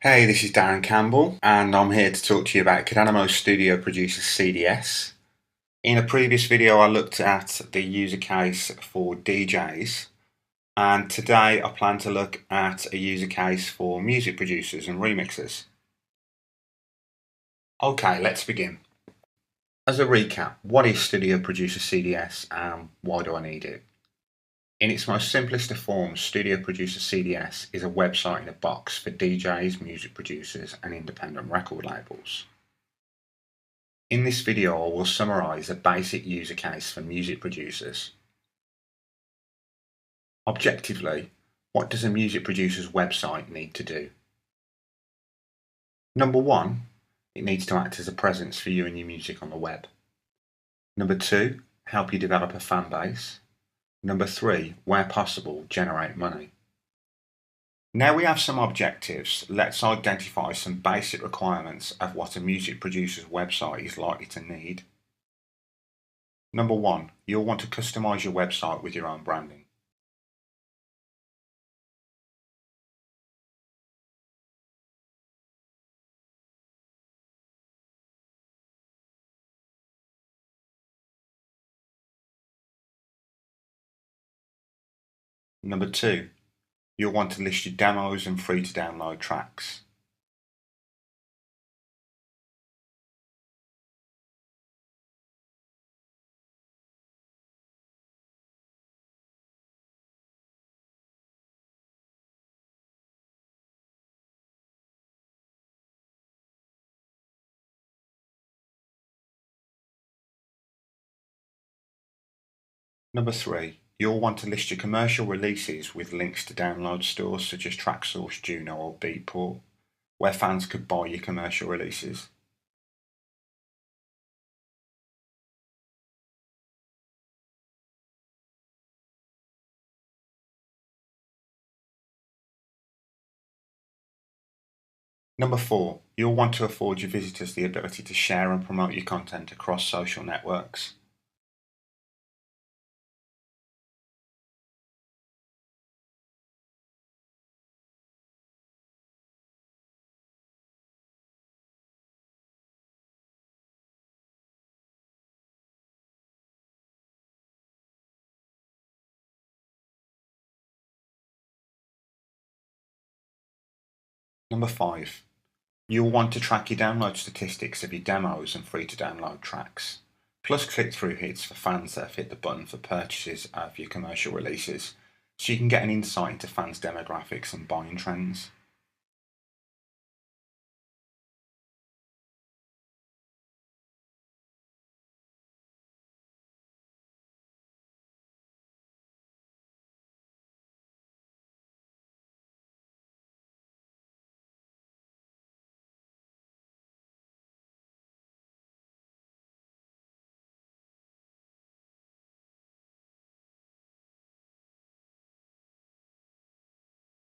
Hey, this is Darren Campbell, and I'm here to talk to you about Codameno Studio Producer CDS. In a previous video, I looked at the user case for DJs, and today I plan to look at a user case for music producers and remixers. Okay, let's begin. As a recap, what is Studio Producer CDS and why do I need it? In its most simplest of forms, Studio Producer CDS is a website in a box for DJs, music producers, and independent record labels. In this video, I will summarise a basic user case for music producers. Objectively, what does a music producer's website need to do? Number one, it needs to act as a presence for you and your music on the web. Number two, help you develop a fan base. Number three, where possible, generate money. Now we have some objectives, let's identify some basic requirements of what a music producer's website is likely to need. Number one, you'll want to customise your website with your own branding. Number two, you'll want to list your demos and free to download tracks. Number three, you'll want to list your commercial releases with links to download stores such as TrackSource, Juno or Beatport, where fans could buy your commercial releases. Number four, you'll want to afford your visitors the ability to share and promote your content across social networks. Number five, you'll want to track your download statistics of your demos and free to download tracks, plus click-through hits for fans that have hit the button for purchases of your commercial releases, so you can get an insight into fans' demographics and buying trends.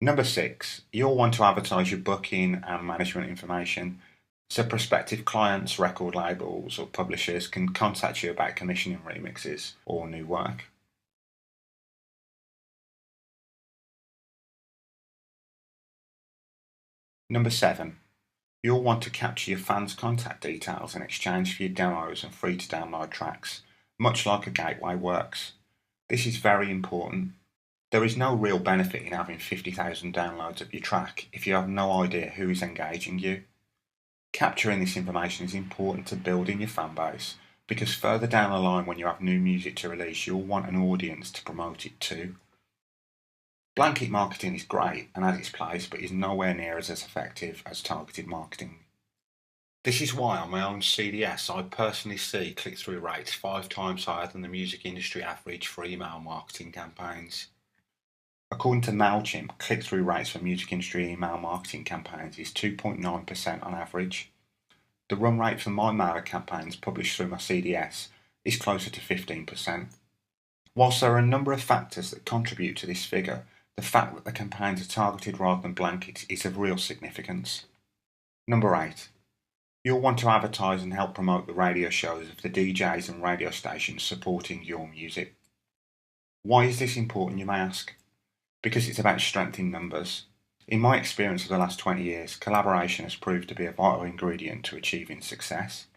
Number six, you'll want to advertise your booking and management information so prospective clients, record labels, or publishers can contact you about commissioning remixes or new work. Number seven, you'll want to capture your fans' contact details in exchange for your demos and free to download tracks, much like a gateway works. This is very important. There is no real benefit in having 50,000 downloads of your track if you have no idea who is engaging you. Capturing this information is important to building your fan base because further down the line when you have new music to release, you'll want an audience to promote it to. Blanket marketing is great and has its place, but is nowhere near as effective as targeted marketing. This is why on my own CDS I personally see click-through rates 5 times higher than the music industry average for email marketing campaigns. According to MailChimp, click-through rates for music industry email marketing campaigns is 2.9% on average. The run rate for my mailer campaigns published through my CDS is closer to 15%. Whilst there are a number of factors that contribute to this figure, the fact that the campaigns are targeted rather than blanket is of real significance. Number 8. You'll want to advertise and help promote the radio shows of the DJs and radio stations supporting your music. Why is this important, you may ask? Because it's about strength in numbers. In my experience of the last 20 years, collaboration has proved to be a vital ingredient to achieving success.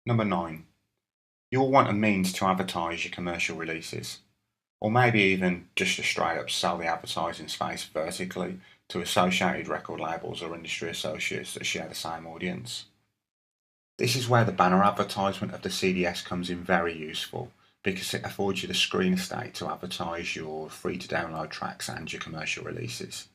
Number 9. You'll want a means to advertise your commercial releases, or maybe even just to straight up sell the advertising space vertically to associated record labels or industry associates that share the same audience. This is where the banner advertisement of the CDS comes in very useful, because it affords you the screen estate to advertise your free to download tracks and your commercial releases.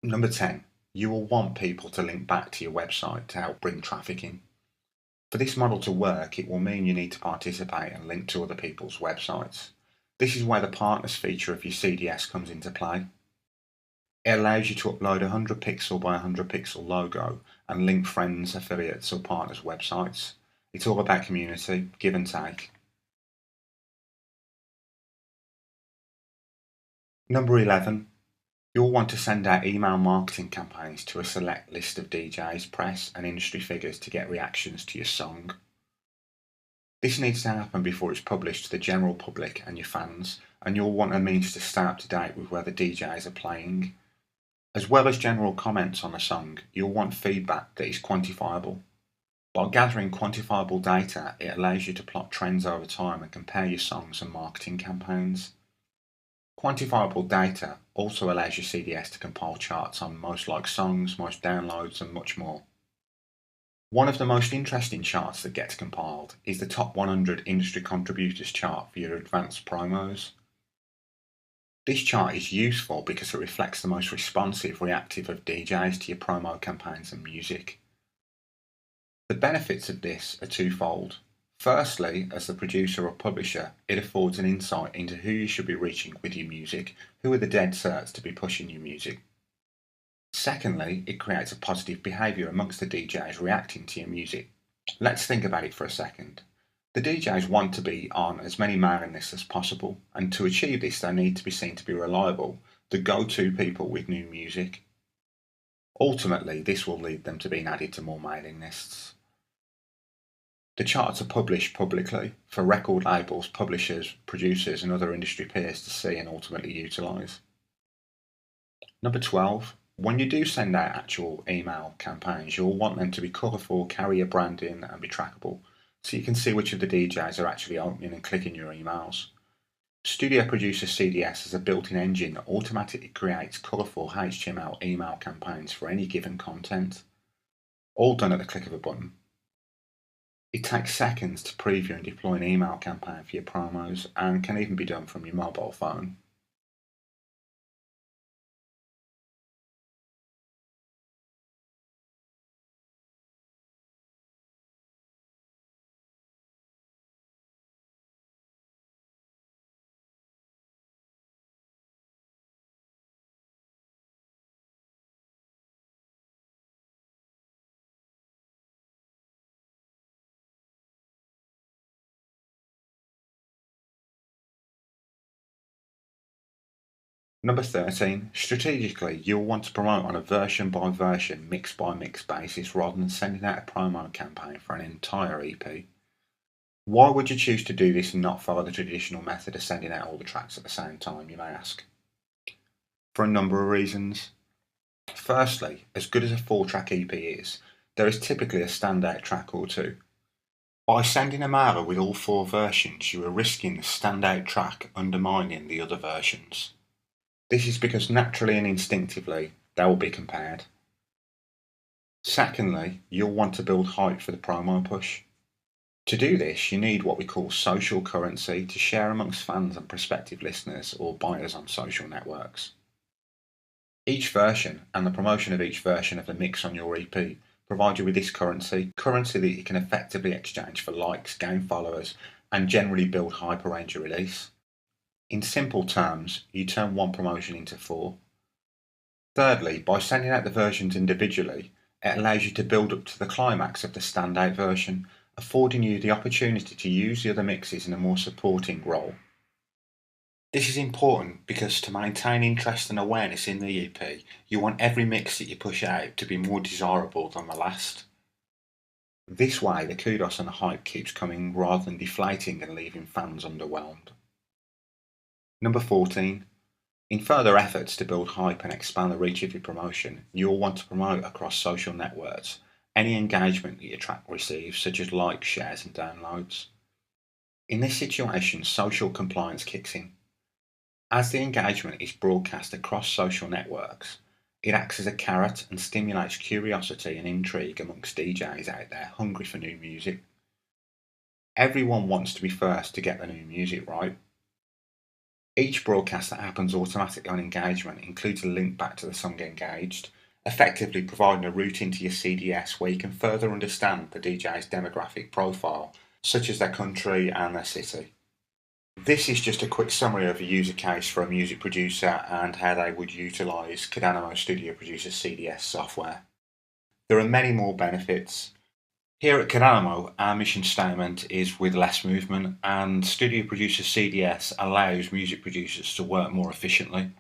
Number 10. You will want people to link back to your website to help bring traffic in. For this model to work, it will mean you need to participate and link to other people's websites. This is where the partners feature of your CDS comes into play. It allows you to upload a 100 pixel by 100 pixel logo and link friends, affiliates or partners' websites. It's all about community, give and take. Number 11. You'll want to send out email marketing campaigns to a select list of DJs, press and industry figures to get reactions to your song. This needs to happen before it's published to the general public and your fans, and you'll want a means to stay up to date with where the DJs are playing. As well as general comments on a song, you'll want feedback that is quantifiable. By gathering quantifiable data, it allows you to plot trends over time and compare your songs and marketing campaigns. Quantifiable data also allows your CDS to compile charts on most liked songs, most downloads and much more. One of the most interesting charts that gets compiled is the top 100 industry contributors chart for your advanced promos. This chart is useful because it reflects the most responsive, reactive of DJs to your promo campaigns and music. The benefits of this are twofold. Firstly, as the producer or publisher, it affords an insight into who you should be reaching with your music, who are the dead certs to be pushing your music. Secondly, it creates a positive behaviour amongst the DJs reacting to your music. Let's think about it for a second. The DJs want to be on as many mailing lists as possible, and to achieve this they need to be seen to be reliable, the go-to people with new music. Ultimately, this will lead them to being added to more mailing lists. The charts are published publicly for record labels, publishers, producers and other industry peers to see and ultimately utilise. Number 12. When you do send out actual email campaigns, you'll want them to be colourful, carry your branding and be trackable, so you can see which of the DJs are actually opening and clicking your emails. Studio Producer CDS has a built-in engine that automatically creates colourful HTML email campaigns for any given content, all done at the click of a button. It takes seconds to preview and deploy an email campaign for your promos and can even be done from your mobile phone. Number 13. Strategically, you'll want to promote on a version by version, mix by mix basis rather than sending out a promo campaign for an entire EP. Why would you choose to do this and not follow the traditional method of sending out all the tracks at the same time, you may ask? For a number of reasons. Firstly, as good as a 4-track EP is, there is typically a standout track or two. By sending a mailer with all 4 versions, you are risking the standout track undermining the other versions. This is because naturally and instinctively they will be compared. Secondly, you'll want to build hype for the promo push. To do this, you need what we call social currency to share amongst fans and prospective listeners or buyers on social networks. Each version and the promotion of each version of the mix on your EP provide you with this currency that you can effectively exchange for likes, gain followers, and generally build hype around your release. In simple terms, you turn one promotion into 4. Thirdly, by sending out the versions individually, it allows you to build up to the climax of the standout version, affording you the opportunity to use the other mixes in a more supporting role. This is important because to maintain interest and awareness in the EP, you want every mix that you push out to be more desirable than the last. This way, the kudos and the hype keeps coming rather than deflating and leaving fans underwhelmed. Number 14. In further efforts to build hype and expand the reach of your promotion, you'll want to promote across social networks any engagement that your track receives, such as likes, shares, and downloads. In this situation, social compliance kicks in. As the engagement is broadcast across social networks, it acts as a carrot and stimulates curiosity and intrigue amongst DJs out there hungry for new music. Everyone wants to be first to get the new music, right? Each broadcast that happens automatically on engagement includes a link back to the song engaged, effectively providing a route into your CDS where you can further understand the DJ's demographic profile, such as their country and their city. This is just a quick summary of a user case for a music producer and how they would utilise Codameno Studio Producer CDS software. There are many more benefits. Here at Codameno, our mission statement is with less movement, and Studio Producer CDS allows music producers to work more efficiently.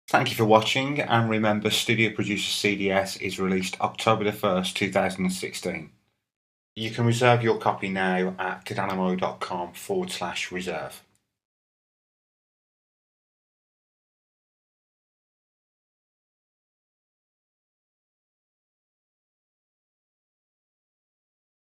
Thank you for watching, and remember Studio Producer CDS is released October the 1st, 2016. You can reserve your copy now at codameno.com/reserve.